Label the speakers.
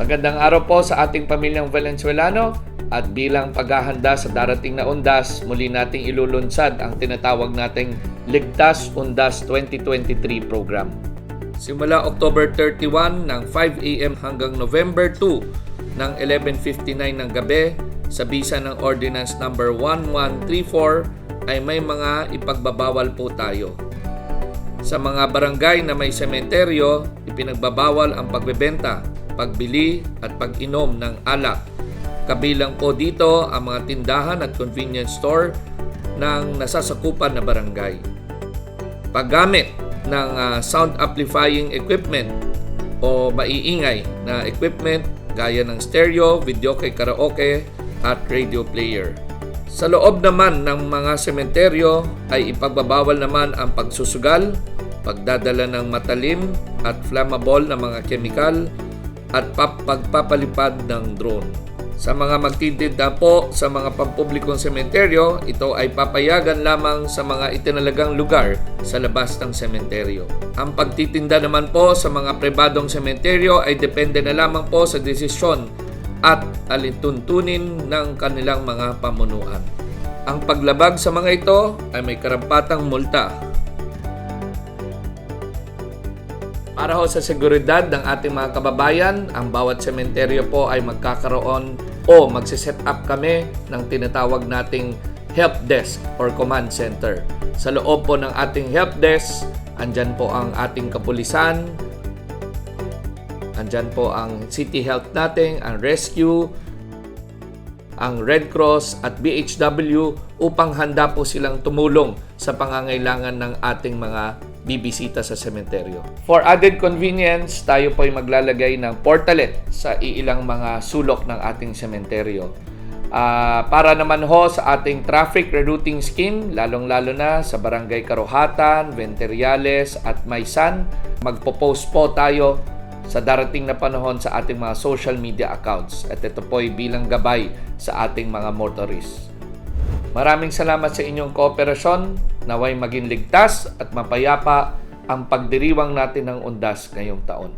Speaker 1: Magandang araw po sa ating pamilyang Valenzuelano at bilang paghahanda sa darating na undas, muli nating ilulunsad ang tinatawag nating Ligtas Undas 2023 program. Simula October 31 ng 5 a.m. hanggang November 2 ng 11:59 ng gabi sa bisa ng Ordinance number 1134 ay may mga ipagbabawal po tayo. Sa mga barangay na may sementeryo, ipinagbabawal ang pagbebenta, pagbili at pag-inom ng alak. Kabilang po dito ang mga tindahan at convenience store ng nasasakupan na barangay. Paggamit ng sound amplifying equipment o maiingay na equipment gaya ng stereo, videoke, karaoke at radio player. Sa loob naman ng mga sementeryo ay ipagbabawal naman ang pagsusugal, pagdadala ng matalim at flammable na mga kemikal at pagpapalipad ng drone. Sa mga magtitinda po sa mga pampublikong sementeryo, ito ay papayagan lamang sa mga itinalagang lugar sa labas ng sementeryo. Ang pagtitinda naman po sa mga pribadong sementeryo ay depende na lamang po sa desisyon at alituntunin ng kanilang mga pamunuan. Ang paglabag sa mga ito ay may karampatang multa. Para ho sa seguridad ng ating mga kababayan, ang bawat sementeryo po ay magkakaroon o magsiset up kami ng tinatawag nating help desk or command center. Sa loob po ng ating help desk, andyan po ang ating kapulisan, andyan po ang city health natin, ang rescue, ang Red Cross at BHW upang handa po silang tumulong sa pangangailangan ng ating mga bibisita sa sementeryo. For added convenience, tayo po ay maglalagay ng portalet sa iilang mga sulok ng ating sementeryo. Para naman ho sa ating traffic rerouting scheme, lalong-lalo na sa Barangay Karuhatan, Venteriales at Maysan, magpo-post po tayo sa darating na panahon sa ating mga social media accounts at ito po ay bilang gabay sa ating mga motorists. Maraming salamat sa inyong kooperasyon. Naway maging ligtas at mapayapa ang pagdiriwang natin ng undas ngayong taon.